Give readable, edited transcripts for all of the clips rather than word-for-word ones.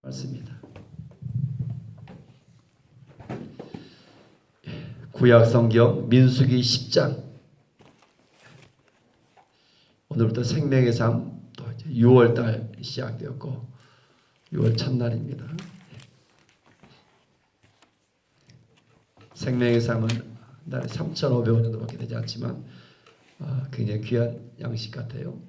말씀입니다. 구약 성경 민수기 10장. 오늘부터 생명의 삶 또 6월달 시작되었고 6월 첫날입니다. 생명의 삶은 달에 3,500원 정도밖에 되지 않지만 굉장히 귀한 양식 같아요.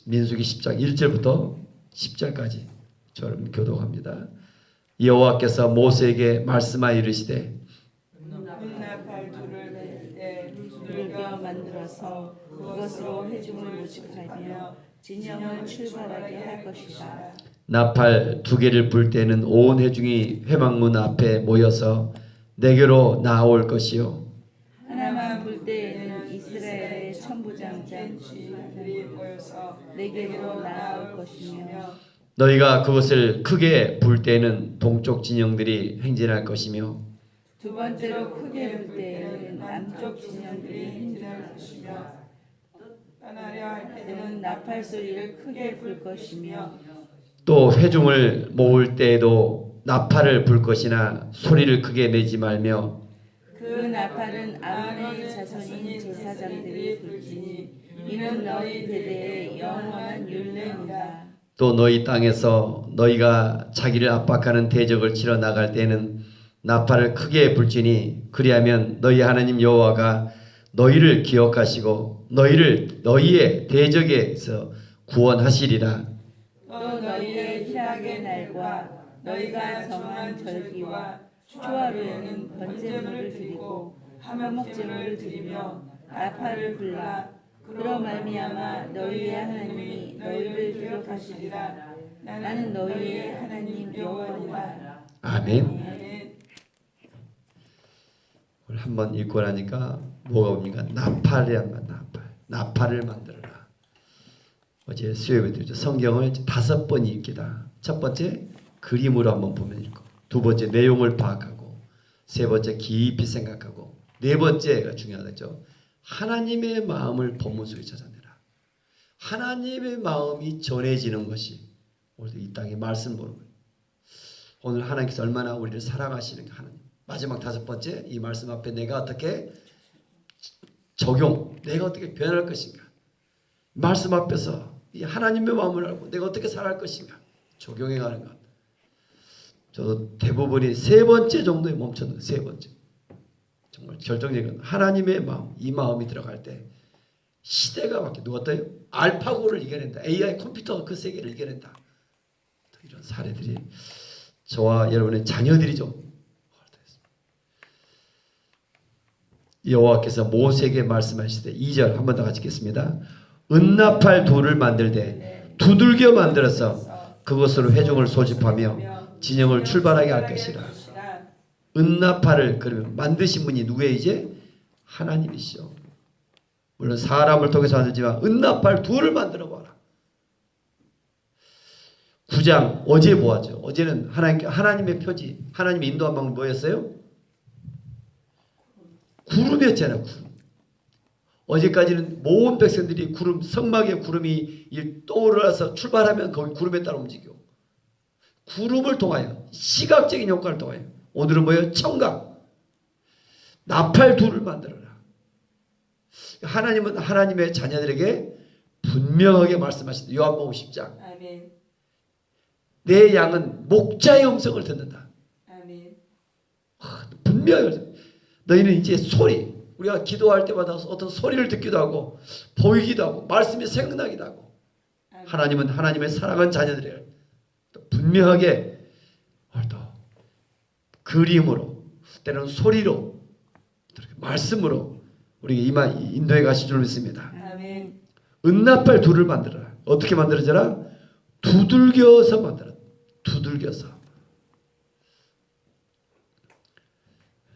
민수기 10장 1절부터 10절까지 저는 교독합니다. 여호와께서 모세에게 말씀하여 이르시되 은나팔 둘을 두들겨 만들어서 그것으로 회중을 모집하며 진영을 출발하게 할 것이다. 나팔 두 개를 불 때는 온 회중이 회막문 앞에 모여서 내게로 나아올 것이요 하나만 불 때에는 이스라엘의 천부장장 지휘관들이 모여서 내게로 나아올 것이며 너희가 그것을 크게 불 때에는 동쪽 진영들이 행진할 것이며 두 번째로 크게 불 때에는 남쪽 진영들이 행진할 것이며 떠나려 할 때는 나팔 소리를 크게 불 것이며 또 회중을 모을 때에도 나팔을 불 것이나 소리를 크게 내지 말며 그 나팔은 아론의 자손인 제사장들이 불지니 이는 너희 대대의 영원한 율례니라. 또 너희 땅에서 너희가 자기를 압박하는 대적을 치러 나갈 때는 나팔을 크게 불지니 그리하면 너희 하나님 여호와가 너희를 기억하시고 너희를 너희의 대적에서 구원하시리라. 또 너희의 희락의 날과 너희가 정한 절기와 초하루에는 번제물을 드리고 화목제물을 드리며 나팔을 불라. 그로 말미암아 너희의 하나님이 너희를 기억하시리라. 나는 너희의 하나님 여호와니라. 아멘. 오늘 한번 읽고 나니까 뭐가 옵니까? 나팔이란 나팔. 나팔을 만들어라. 어제 수요일에 드렸죠. 성경을 5번 읽기다. 첫 번째 그림으로 한번 보면 읽고, 두 번째 내용을 파악하고, 세 번째 깊이 생각하고, 네 번째가 중요하죠. 하나님의 마음을 본문 속에 찾아내라. 하나님의 마음이 전해지는 것이 오늘 이 땅의 말씀 보는 거예요. 오늘 하나님께서 얼마나 우리를 사랑하시는가 하나님. 마지막 5번째 이 말씀 앞에 내가 어떻게 내가 어떻게 변할 것인가. 말씀 앞에서 이 하나님의 마음을 알고 내가 어떻게 살아갈 것인가 적용해가는 것. 저도 대부분이 3번째 정도에 멈췄는데 3번째. 정말 결정적인 하나님의 마음, 이 마음이 들어갈 때 시대가 바뀌어. 누가 떠요? 알파고를 이겨낸다. AI 컴퓨터가 그 세계를 이겨낸다. 이런 사례들이 저와 여러분의 자녀들이 좀 여호와께서 모세에게 말씀하시되 2절 한 번 더 같이 읽겠습니다. 은나팔 돌을 만들되 두들겨 만들어서 그것으로 회중을 소집하며 진영을 출발하게 할 것이라. 은나팔을 그러면 만드신 분이 누구예요? 이제 하나님이시죠. 물론 사람을 통해서 만들지만 은나팔 둘을 만들어 봐라. 9장 어제 보았죠. 어제는 하나님의 표지, 하나님의 인도한 방법이 뭐였어요? 구름이었잖아요. 구름. 어제까지는 모든 백성들이 구름, 성막에 구름이 떠올라서 출발하면 거기 구름에 따라 움직여. 구름을 통하여, 시각적인 효과를 통하여. 오늘은 뭐예요? 청각. 나팔 둘을 만들어라. 하나님은 하나님의 자녀들에게 분명하게 말씀하신다. 요한복음 10장. 아멘. 내 양은 목자의 음성을 듣는다. 아멘. 분명히 너희는 이제 소리, 우리가 기도할 때마다 어떤 소리를 듣기도 하고 보이기도 하고 말씀이 생각나기도 하고 아멘. 하나님은 하나님의 사랑한 자녀들이에요. 또 분명하게 또 그림으로 때로는 소리로 말씀으로 우리가 인도해 가실 줄 믿습니다. 아멘. 은나팔 둘을 만들어라. 어떻게 만들어져라? 두들겨서 만들어라.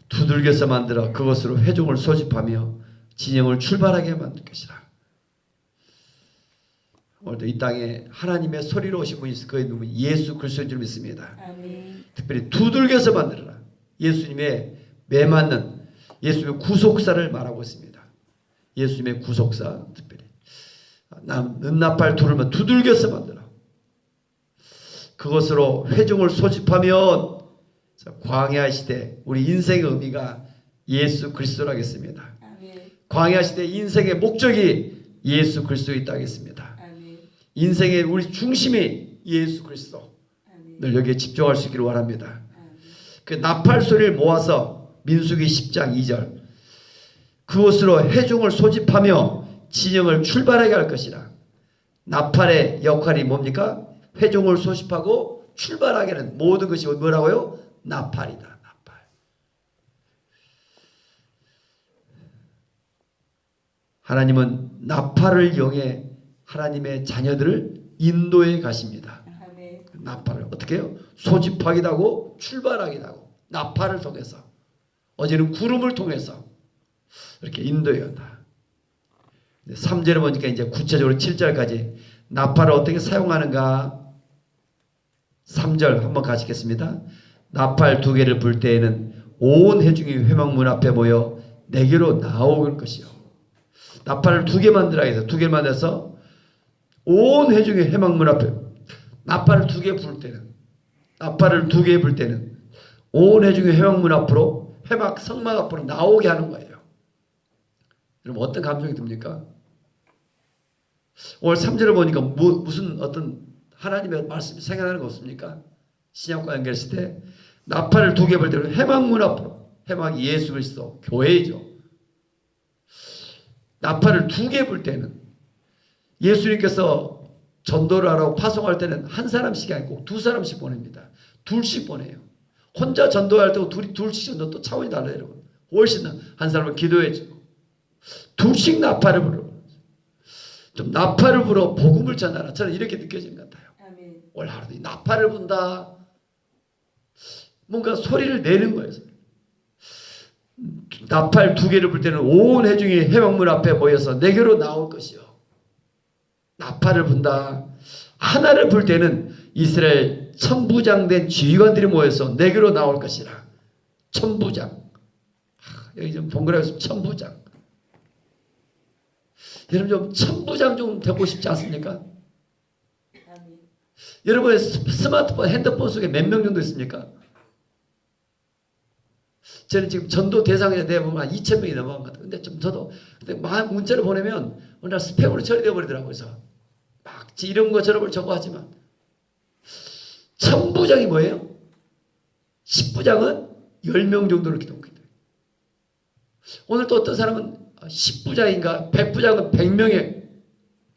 두들겨서 만들어 그것으로 회중을 소집하며 진영을 출발하게 만들 것이라. 오늘도 이 땅에 하나님의 소리로 오신 분이 있어. 그의 이름은 예수 그리스도인 줄 믿습니다. 아멘. 특별히 두들겨서 만들어라. 예수님의 매맞는 예수님의 구속사를 말하고 있습니다. 예수님의 구속사 특별히 은나팔 둘을 두들겨서 만들어. 그것으로 회중을 소집하면 광야 시대 우리 인생의 의미가 예수 그리스도라겠습니다. 아멘. 광야 시대 인생의 목적이 예수 그리스도에 있다겠습니다. 아멘. 인생의 우리 중심이 예수 그리스도. 아멘. 늘 여기에 집중할 수 있기를 원합니다. 아멘. 그 나팔 소리를 모아서 민수기 10장 2절 그것으로 회중을 소집하며 진영을 출발하게 할 것이라. 나팔의 역할이 뭡니까? 회중을 소집하고 출발하게 하는 모든 것이 뭐라고요? 나팔이다. 나팔. 하나님은 나팔을 이용해 하나님의 자녀들을 인도해 가십니다. 아멘. 나팔을 어떻게 해요? 소집하기도 하고 출발하기도 하고 나팔을 통해서 어제는 구름을 통해서 이렇게 인도해 간다. 3절에 보니까 이제 구체적으로 7절까지 나팔을 어떻게 사용하는가 3절 한번 가시겠습니다. 나팔 2개를 불 때에는 온 회중이 회막문 앞에 모여 내게로 나올 것이요. 나팔을 2개 만들어야 해서 2개 만들어서 온 회중이 회막문 앞에 나팔을 2개 불 때는 나팔을 2개 불 때는 온 회중이 회막문 앞으로 회막 성막 앞으로 나오게 하는 거예요. 여러분 어떤 감정이 듭니까? 오늘 3절을 보니까 무슨 어떤 하나님의 말씀이 생각나는 거 없습니까? 신약과 연결했을 때 나팔을 2개 불 때는 회막문 앞으로 회막이 예수 그리스도 교회이죠. 나팔을 2개 불 때는 예수님께서 전도를 하라고 파송할 때는 한 사람씩이 아니고 2사람씩 보냅니다. 둘씩 보내요. 혼자 전도할 때고 둘씩 전도 또 차원이 달라요. 여러분. 훨씬 한 사람은 기도해주고 둘씩 나팔을 불어. 좀 나팔을 불어 복음을 전하라. 저는 이렇게 느껴지는 것 같아요. 아멘. 오늘 하루도 나팔을 분다. 뭔가 소리를 내는 거예요. 나팔 2개를 불 때는 온 회중이 회막문 앞에 모여서 내게로 나올 것이요. 나팔을 분다. 하나를 불 때는 이스라엘 천부장된 지휘관들이 모여서 내게로 나올 것이라. 천부장. 여기 좀 동그라미 천부장. 여러분 좀 천부장 좀 되고 싶지 않습니까? 아멘. 여러분의 스마트폰, 핸드폰 속에 몇 명 정도 있습니까? 저는 지금 전도 대상에 대해보면 한 2,000명이 넘어간 것 같아요. 근데 좀 저도 근데 막 문자를 보내면 오늘 스팸으로 처리되어 버리더라고요. 그래서 막 이런 거 저런 걸 저거 하지만 천부장이 뭐예요? 10부장은 10명 정도를 기도합니다. 오늘 또 어떤 사람은 10부장인가 100부장은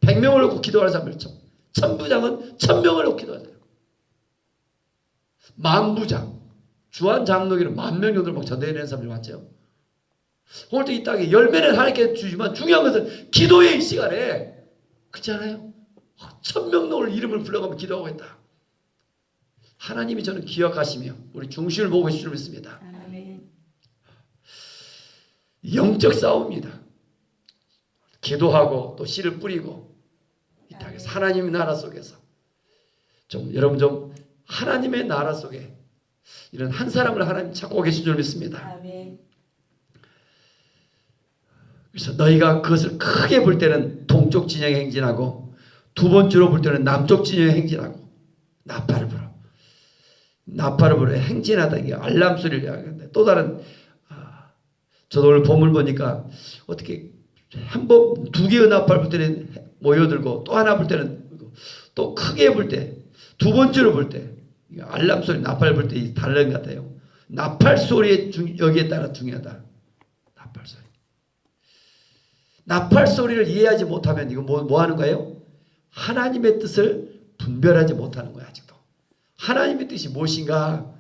100명을 놓고 기도하는 사람을 있죠. 천부장은 1000명을 놓고 기도하잖아요. 만부장 주한 장로기는 10,000명 정도를 막 전도해내는 사람들이 많죠. 오늘도 이 땅에 열매는 하나님께 주지만 중요한 것은 기도의 이 시간에 그렇지 않아요? 1000명 이름을 불러가며 기도하고 있다. 하나님이 저는 기억하시며 우리 중심을 보고 계실 줄 믿습니다. 아멘. 영적 싸움입니다. 기도하고 또 씨를 뿌리고 이 땅에서 하나님의 나라 속에서 좀 여러분 좀 하나님의 나라 속에 이런 한 사람을 하나님 찾고 계신 줄 믿습니다. 아멘. 그래서 너희가 그것을 크게 볼 때는 동쪽 진영에 행진하고 두 번째로 볼 때는 남쪽 진영에 행진하고 나팔을 불어. 나팔을 불어 행진하다는 게 알람 소리를 하는데 또 다른 저도 오늘 본문 보니까 어떻게 한 번 2개의 나팔 불 때는 모여들고 또 하나 불 때는 또 크게 불 때 두 번째로 불 때 알람 소리 나팔 불 때 다른 것 같아요. 나팔 소리의 여기에 따라 중요하다. 나팔 소리. 나팔 소리를 이해하지 못하면 이거 뭐 하는 거예요? 하나님의 뜻을 분별하지 못하는 거야 아직도. 하나님의 뜻이 무엇인가?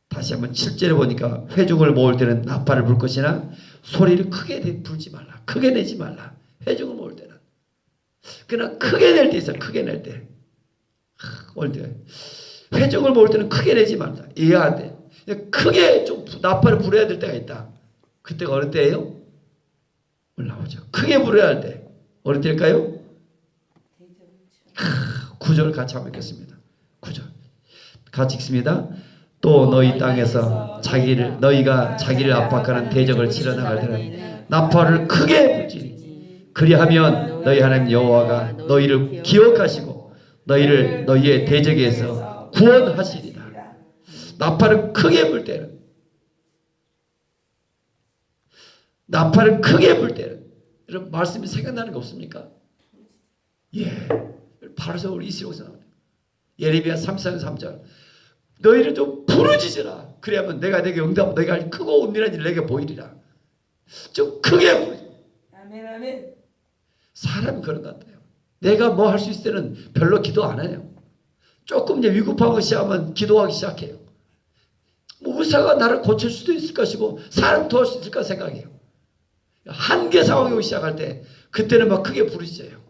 다시 한번 7절에 보니까 회중을 모을 때는 나팔을 불 것이나 소리를 크게 불지 말라. 크게 내지 말라. 회중을 모을 때는. 그러나 크게 낼 때 있어요. 크게 낼 때. 올 때. 회중을 모을 때는 크게 내지 말라. 이해 안 돼. 크게 좀 나팔을 불어야 될 때가 있다. 그때가 어느 때예요? 올라오죠. 크게 불어야 할 때. 어느 때일까요? 9절 같이 한번 읽겠습니다. 9절. 같이 읽습니다. 또 너희 땅에서 너희가 자기를 압박하는 대적을 치러나갈 때는 나팔을 크게 불지니 그리하면 너희 하나님 여호와가 너희를 기억하시고 너희를 너희의 대적에서 구원하시리라. 나팔을 크게 불 때는, 나팔을 크게 불 때는, 이런 말씀이 생각나는 거 없습니까? 예, 바로 우리 이스라엘에서 나옵니다. 예레미야 33장 3절. 너희를 좀 부르짖으라. 그래야만 내가 내게 응답, 너희가 할 크고 은밀한 일 내게 보이리라. 좀 크게 부르짖으라. 아멘, 아멘. 사람이 그런 것 같아요. 내가 뭐 할 수 있을 때는 별로 기도 안 해요. 조금 이제 위급한 거 시작하면 기도하기 시작해요. 뭐 의사가 나를 고칠 수도 있을 것이고 사람 도울 수 있을까 생각해요. 한계 상황이 오기 시작할 때 그때는 막 크게 부르짖어요.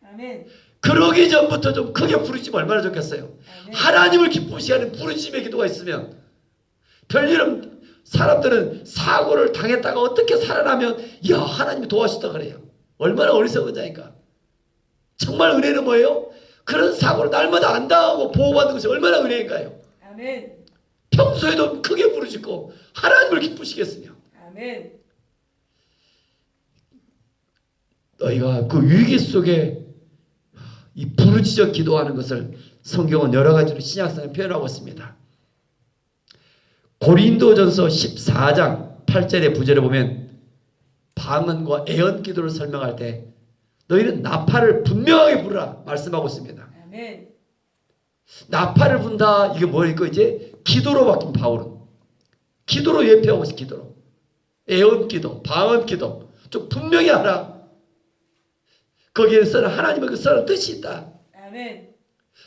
아멘. 그러기 전부터 좀 크게 부르짖으면 얼마나 좋겠어요. 아멘. 하나님을 기쁘시게 하는 부르짖음의 기도가 있으면, 별일은 사람들은 사고를 당했다가 어떻게 살아나면 야 하나님이 도와주셨다 그래요. 얼마나 어리석은 자인가. 정말 은혜는 뭐예요? 그런 사고를 날마다 안 당하고 보호받는 것이 얼마나 은혜인가요. 아멘. 평소에도 크게 부르짖고 하나님을 기쁘시겠으며, 아멘. 너희가 그 위기 속에 이 부르짖어 기도하는 것을 성경은 여러 가지로 신약성에 표현하고 있습니다. 고린도전서 14장 8절의 부절에 보면 방언과 애언 기도를 설명할 때 너희는 나팔을 분명하게 부르라 말씀하고 있습니다. 아멘. 나팔을 분다, 이게 뭐니까 이제 기도로 바뀐 바울은 기도로 예표하고 있어. 기도로 애언 기도, 방언 기도 좀 분명히 하라. 거기에서는 하나님의 그 선한 뜻이 있다. 아멘.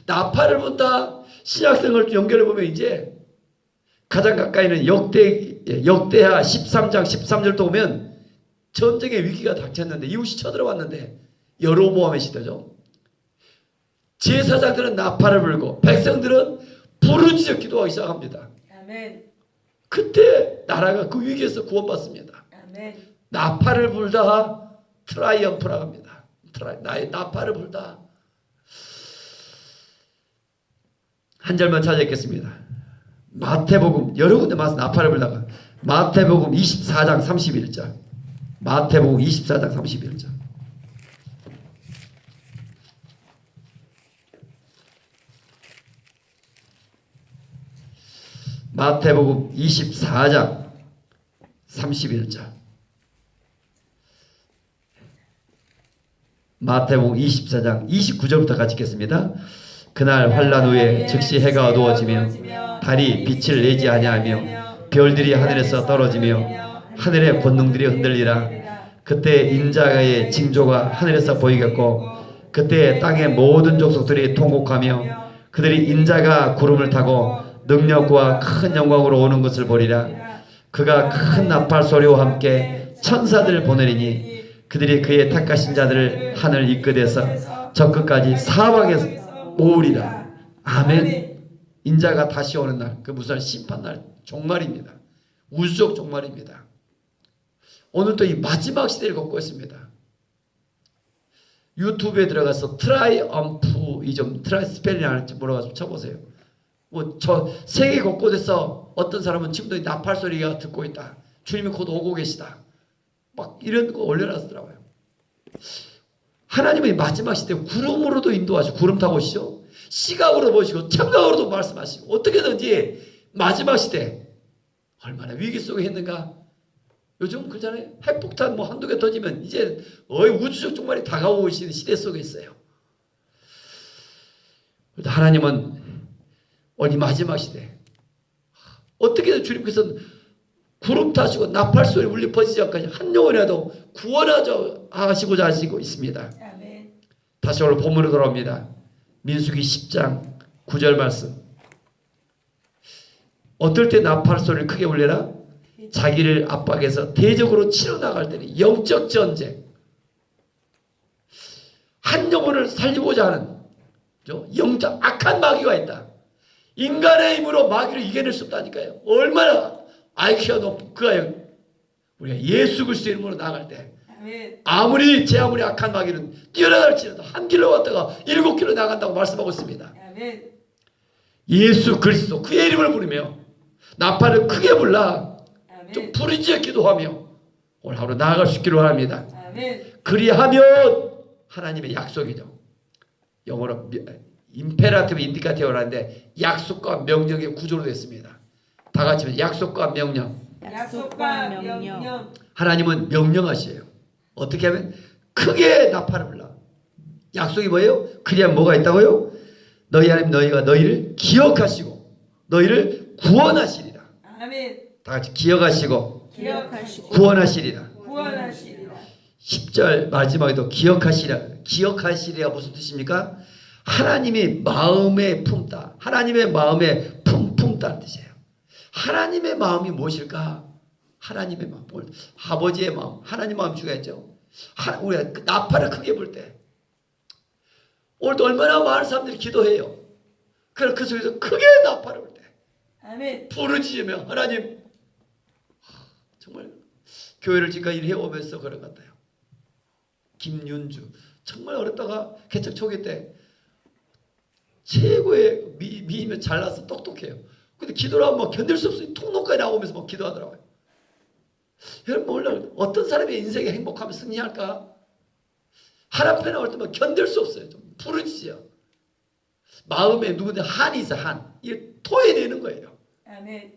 나팔을 분다. 신약성을 연결해 보면 이제 가장 가까이는 역대하 13장 13절도 보면 전쟁의 위기가 닥쳤는데 이웃이 쳐들어왔는데 여로보암의 시대죠. 제사장들은 나팔을 불고 백성들은 부르짖어 기도하기 시작합니다. 아멘. 그때 나라가 그 위기에서 구원받습니다. 아멘. 나팔을 불다 트라이엄프라고 합니다. 나의 나팔을 불다. 한 절만 찾아 읽겠습니다. 마태복음 여러 군데 나팔을 불다가 마태복음 24장 31절. 마태복음 24장 31절. 마태복음 24장 31절. 마태복음 24장 29절부터 같이 읽겠습니다. 그날 환란 후에 즉시 해가 어두워지며 달이 빛을 내지 아니하며 별들이 하늘에서 떨어지며 하늘의 권능들이 흔들리라. 그때 인자의 징조가 하늘에서 보이겠고 그때 땅의 모든 족속들이 통곡하며 그들이 인자가 구름을 타고 능력과 큰 영광으로 오는 것을 보리라. 그가 큰 나팔 소리와 함께 천사들을 보내리니 그들이 그의 택하신 자들을 하늘 이끌어서 저 끝까지 사방에서 모으리라. 아멘. 인자가 다시 오는 날, 그 무슨 심판날, 종말입니다. 우주적 종말입니다. 오늘도 이 마지막 시대를 걷고 있습니다. 유튜브에 들어가서 트라이엄프, 이 좀 트라이 스펠링 하는지 물어가서 쳐보세요. 뭐 저 세계 곳곳에서 어떤 사람은 지금도 나팔 소리가 듣고 있다. 주님이 곧 오고 계시다. 막 이런 거 올려놨더라고요. 하나님의 마지막 시대 구름으로도 인도하시고 구름 타고 오시죠. 시각으로 보시고 청각으로도 말씀하시고 어떻게든지 마지막 시대 얼마나 위기 속에 있는가. 요즘 그렇잖아요. 핵폭탄 뭐 한두 개 터지면 이제 우주적 종말이 다가오고 있는 시대 속에 있어요. 하나님은 오늘 마지막 시대 어떻게든 주님께서는 구름 타시고 나팔 소리 울려 퍼지지 않게 한 영혼이라도 구원하시고자 하시고 있습니다. 아멘. 다시 오늘 본문으로 돌아옵니다. 민수기 10장 9절 말씀. 어떨 때 나팔 소리를 크게 울려라? 자기를 압박해서 대적으로 치러 나갈 때는 영적 전쟁. 한 영혼을 살리고자 하는 영적 악한 마귀가 있다. 인간의 힘으로 마귀를 이겨낼 수 없다니까요. 얼마나 IQ가 높고 그가 우리가 예수 그리스도의 이름으로 나갈 때 아무리 악한 마귀는 뛰어나갈지라도 한 길로 왔다가 7길로 나간다고 말씀하고 있습니다. 아멘. 예수 그리스도 그의 이름을 부르며 나팔을 크게 불라 아멘. 좀 부르짖어 기도하며 오늘 하루 나아갈 수 있기를 바랍니다. 아멘. 그리하면 하나님의 약속이죠. 영어로 임페라티브 인디카티브를 하는데 약속과 명령의 구조로 됐습니다. 다 같이 약속과 명령. 약속과 명령. 하나님은 명령하시에요. 어떻게 하면 크게 나팔을 불라. 약속이 뭐예요? 그리하면 뭐가 있다고요? 너희 하나님 너희가 너희를 기억하시고 너희를 구원하시리라. 아멘. 다 같이 기억하시고 기억하시고 구원하시리라. 구원하시리라. 10절 마지막에도 기억하시리라. 기억하시리라 무슨 뜻입니까? 하나님이 마음에 품다. 하나님의 마음에 품다는 뜻이에요. 하나님의 마음이 무엇일까? 하나님의 마음. 아버지의 마음. 하나님 마음 중요했죠. 우리가 나팔을 크게 불 때 오늘도 얼마나 많은 사람들이 기도해요. 그래서 그 속에서 크게 나팔을 불 때 아멘. 부르짖으며 하나님 정말 교회를 지금까지 일해오면서 그런 것 같아요. 김윤주 정말 어렸다가 개척 초기 때 최고의 미이면 잘나서 똑똑해요. 근데 기도를 하면 막 견딜 수 없어요. 통로까지 나오면서 막 기도하더라고요. 여러분 몰라 어떤 사람의 인생에 행복하면 승리할까? 하나편에 올 때만 견딜 수 없어요. 좀 부르짖어요. 마음에 누구든 한이 있어 한. 이게 토해내는 거예요. 아멘.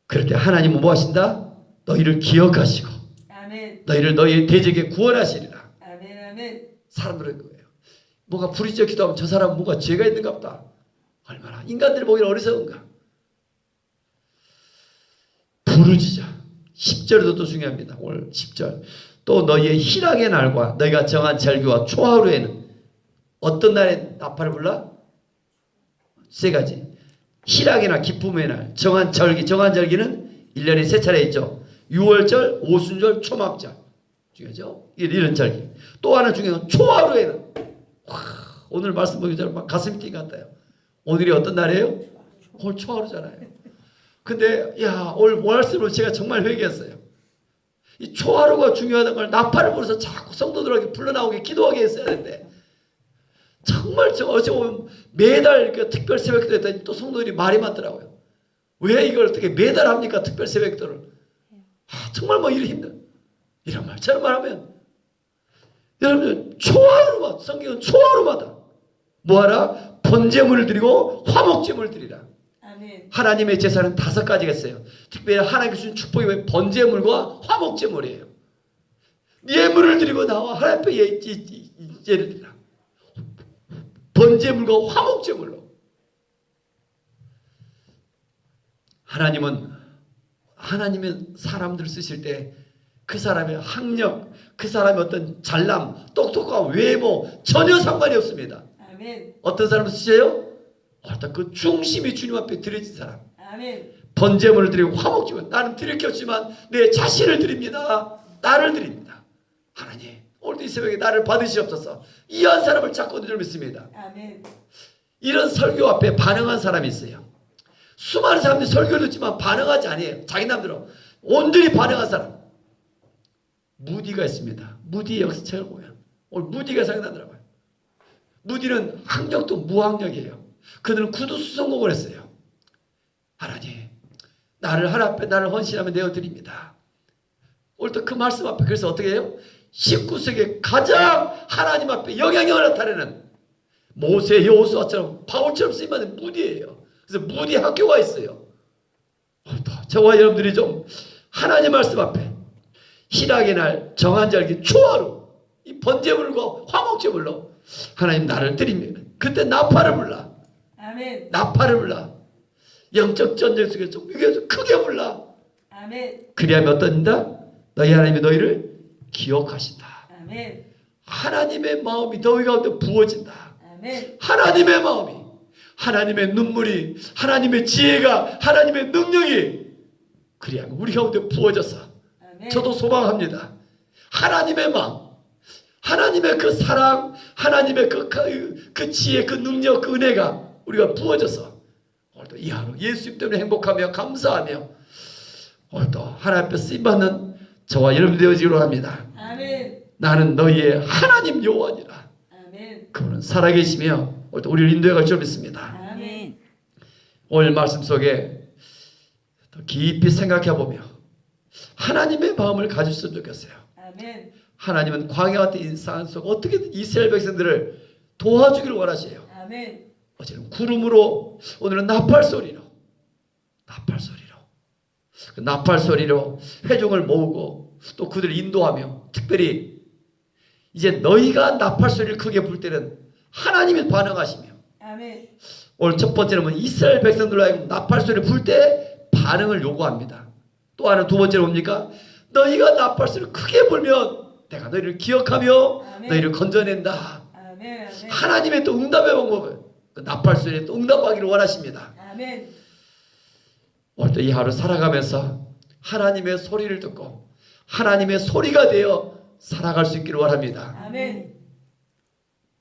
그럴 때 하나님은 뭐 하신다? 너희를 기억하시고 아멘. 너희를 너희의 대적에 구원하시리라. 아멘. 아멘. 사람들은 거예요. 뭔가 부르짖어 기도하면 저 사람은 뭔가 죄가 있는가 보다. 얼마나 인간들이 보기엔 어리석은가. 부르짖어. 10절도 또 중요합니다. 오늘 10절. 또 너희의 희락의 날과 너희가 정한 절기와 초하루에는 어떤 날에 나팔을 불라? 세 가지. 희락의 날, 기쁨의 날, 정한 절기. 정한 절기는 1년에 세 차례 있죠. 6월절, 오순절, 초막절. 중요하죠? 이런 절기. 또 하나 중요한 건 초하루에는 오늘 말씀 보기처럼 막 가슴이 띵 같아요. 오늘이 어떤 날이에요? 오늘 초하루잖아요. 근데 야 오늘 말씀으로 제가 정말 회개했어요. 이 초하루가 중요하다는 걸 나팔을 불어서 자꾸 성도들에게 불러나오게 기도하게 했어야 되는데 정말 저 어제 보면 매달 특별 새벽기도 했더니 또 성도들이 말이 많더라고요. 왜 이걸 어떻게 매달 합니까? 특별 새벽기도를. 정말 뭐 이리 힘든 이런 말 저런 말 하면 여러분 초하루마다 성경은 초하루마다 뭐하라? 번제물을 드리고 화목제물을 드리라. 아멘. 하나님의 제사는 5가지가 있어요. 특별히 하나님께서 주신 축복이 왜 번제물과 화목제물이에요. 예물을 드리고 나와 하나님 앞에 예를 드리라. 번제물과 화목제물로. 하나님은 사람들 쓰실 때 그 사람의 학력, 그 사람의 어떤 잘남, 똑똑한 외모 전혀 상관이 없습니다. 아멘. 어떤 사람을 쓰셔요? 어떤 그 중심이 주님 앞에 드려진 사람. 아멘. 번제물을 드리고 화목제물. 나는 드릴 게 없지만 내 자신을 드립니다. 나를 드립니다. 하나님 오늘도 이 새벽에 나를 받으시옵소서. 이한 사람을 찾고 늘 믿습니다. 아멘. 이런 설교 앞에 반응한 사람이 있어요. 수많은 사람들이 설교를 듣지만 반응하지 아니에요. 자기 남대로 온전히 반응한 사람. 무디가 있습니다. 무디의 역사책을 보면 오늘 무디가 생각나더라고요. 무디는 학력도 무학력이에요. 그들은 구두 수성곡을 했어요. 하나님 나를 하나님 앞에 나를 헌신하며 내어드립니다. 오늘도 그 말씀 앞에 그래서 어떻게 해요? 19세기에 가장 하나님 앞에 영향력을 나타내는 모세 여호수아처럼 바울처럼 쓰임받는 무디예요. 그래서 무디 학교가 있어요. 저와 여러분들이 좀 하나님 말씀 앞에 희락의 날 정한 절기 초하루 이 번제물과 화목제물로 하나님 나를 드립니다. 그때 나팔을 불라. 아멘. 나팔을 불라. 영적 전쟁 속에서 좀 크게 불라. 아멘. 그리하면 어떤다? 너희 하나님이 너희를 기억하신다. 아멘. 하나님의 마음이 너희 가운데 부어진다. 아멘. 하나님의 마음이 하나님의 눈물이 하나님의 지혜가 하나님의 능력이 그리하면 우리 가운데 부어져서 아멘. 저도 소망합니다. 하나님의 마음 하나님의 그 사랑 하나님의 그 지혜 그 능력 그 은혜가 우리가 부어져서 오늘도 이 하루 예수님 때문에 행복하며 감사하며 오늘도 하나님 앞에 쓰임받는 저와 여러분 되어지기로 합니다. 아멘. 나는 너희의 하나님 여호와니라. 아멘. 그분은 살아계시며 오늘도 우리를 인도해 갈 줄 믿습니다. 아멘. 오늘 말씀 속에 더 깊이 생각해 보며 하나님의 마음을 가졌으면 좋겠어요. 아멘. 하나님은 광야 같은 인상 속 어떻게든 이스라엘 백성들을 도와주기를 원하세요. 아멘. 어제는 구름으로, 오늘은 나팔 소리로, 그 나팔 소리로 회중을 모으고 또 그들을 인도하며, 특별히 이제 너희가 나팔 소리를 크게 불 때는 하나님이 반응하시며, 아멘. 오늘 첫 번째는 이스라엘 백성들로 하여금 나팔 소리를 불 때 반응을 요구합니다. 또 하나, 두 번째는 뭡니까? 너희가 나팔 소리를 크게 불면 내가 너희를 기억하며 아멘. 너희를 건져낸다. 아멘. 아멘. 하나님의 또 응답의 방법을, 그 나팔 소리에 또 응답하기를 원하십니다. 아멘. 오늘 또 이 하루 살아가면서 하나님의 소리를 듣고 하나님의 소리가 되어 살아갈 수 있기를 원합니다. 아멘.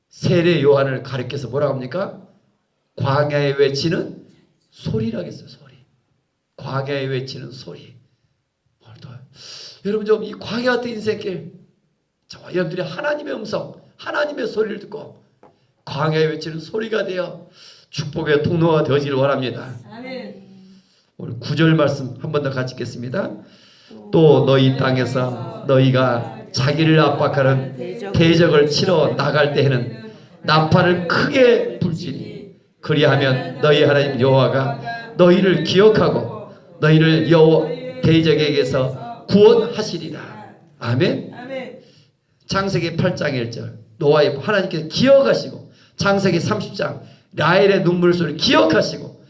세례 요한을 가리켜서 뭐라고 합니까? 광야에 외치는 소리라고 했어요. 소리. 광야에 외치는 소리. 오늘도 여러분 좀 이 광야 같은 인생길, 저와 여러분들이 하나님의 음성, 하나님의 소리를 듣고 광야에 외치는 소리가 되어 축복의 통로가 되어지길 원합니다. 아멘. 오늘 9절 말씀 한 번 더 같이 읽겠습니다. 또 너희 땅에서 너희가 자기를 압박하는 대적을 치러 나갈 때에는 나팔을 크게 불지니 그리하면 너희 하나님 여호와가 너희를 기억하고 너희를 대적에게서 구원하시리라. 아멘. 아멘. 창세기 8장 1절 노아의 하나님께서 기억하시고, 창세기 30장 라헬의 눈물 소리를 기억하시고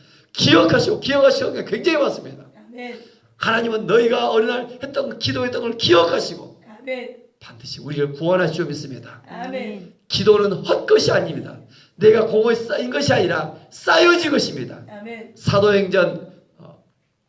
굉장히 많습니다. 아멘. 하나님은 너희가 어느 날 했던 기도했던 걸 기억하시고 아멘. 반드시 우리를 구원하실 줄 믿습니다. 아멘. 기도는 헛것이 아닙니다. 내가 공허에 쌓인 것이 아니라 쌓여진 것입니다. 아멘. 사도행전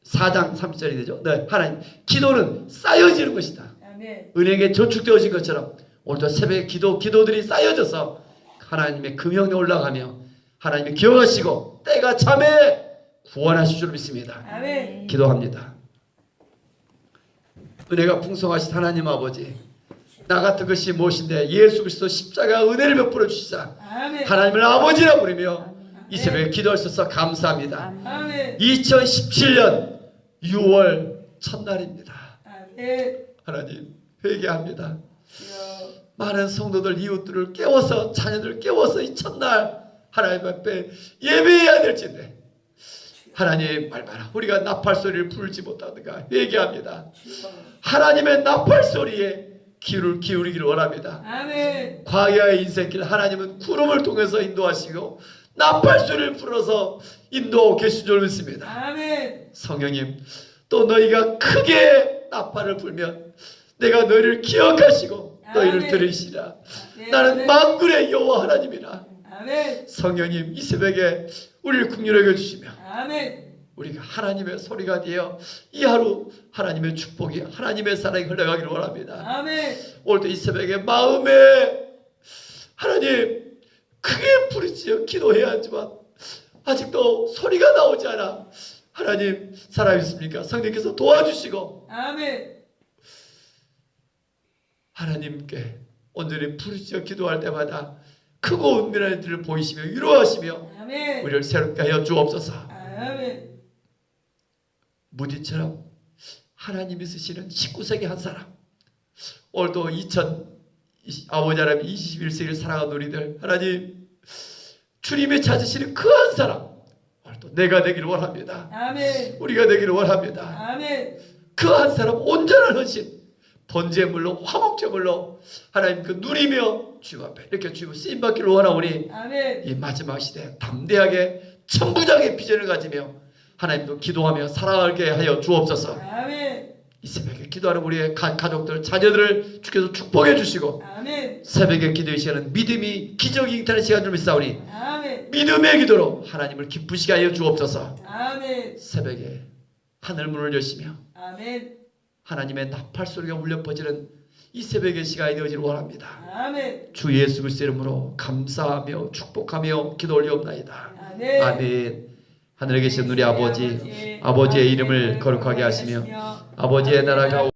4장 30절이 되죠. 네, 하나님, 기도는 쌓여지는 것이다. 아멘. 은행에 저축되어진 것처럼 오늘도 새벽에 기도들이 쌓여져서 하나님의 금형에 올라가며 하나님이 기억하시고 때가 참에 구원하실 줄 믿습니다. 아멘. 기도합니다. 은혜가 풍성하신 하나님 아버지, 나 같은 것이 무엇인데 예수 그리스도 십자가 은혜를 베풀어 주시자 아멘. 하나님을 아버지라 부르며 이 새벽에 기도할 수 있어 감사합니다. 아멘. 2017년 6월 첫날입니다. 아멘. 하나님 회개합니다. 주여. 많은 성도들, 이웃들을 깨워서, 자녀들을 깨워서 이 첫날 하나님 앞에 예배해야 될진데 하나님 말마라 우리가 나팔 소리를 부르지 못하든가 회개합니다. 하나님의 나팔 소리에 귀를 기울이기를 원합니다. 아멘. 광야의 인생길 하나님은 구름을 통해서 인도하시고 나팔 소리를 불어서 인도하고 계신 줄 믿습니다. 아멘. 성령님, 또 너희가 크게 나팔을 불면 내가 너희를 기억하시고 너희를 아멘. 들으시라. 아멘. 나는 만군의 여호와 하나님이라. 아멘. 성령님, 이 새벽에 우리를 긍휼하게 주시며 아멘. 우리가 하나님의 소리가 되어 이 하루 하나님의 축복이, 하나님의 사랑이 흘러가기를 원합니다. 아멘. 오늘도 이 새벽에 마음에 하나님 크게 부르짖어 기도해야 하지만 아직도 소리가 나오지 않아. 하나님 살아있습니까? 성령께서 도와주시고 아멘. 하나님께 온전히 부르짖어 기도할 때마다 크고 은밀한 일들을 보이시며 위로하시며 아멘. 우리를 새롭게 하여 주옵소서. 아멘. 무디처럼 하나님이 쓰시는 19세기 한 사람, 오늘도 아버지 하나님 21세기를 살아간 우리들, 하나님 주님이 찾으시는 그 한 사람, 오늘도 내가 되기를 원합니다. 아멘. 우리가 되기를 원합니다. 아멘. 그 한 사람 온전한 헌신, 번제물로 화목제물로 하나님 그 누리며 주님 앞에 이렇게 주님 쓰임받기를 원하오니 아멘. 이 마지막 시대에 담대하게 천부장의 비전을 가지며 하나님도 기도하며 살아가게 하여 주옵소서. 아멘. 이 새벽에 기도하는 우리의 가족들, 자녀들을 주께서 축복해 주시고 아멘. 새벽에 기도의 시간은 믿음이 기적이 잉타는 시간 줄 믿사오니 아멘. 믿음의 기도로 하나님을 기쁘시게 하여 주옵소서. 아멘. 새벽에 하늘 문을 여시며 아멘. 하나님의 나팔 소리가 울려 퍼지는 이 새벽의 시간이 되어지를 원합니다. 아멘. 주 예수 그리스도의 이름으로 감사하며 축복하며 기도 올리옵나이다. 아멘. 아멘. 하늘에 계신 우리 아버지의 이름을 거룩하게 하시며 아버지의 나라가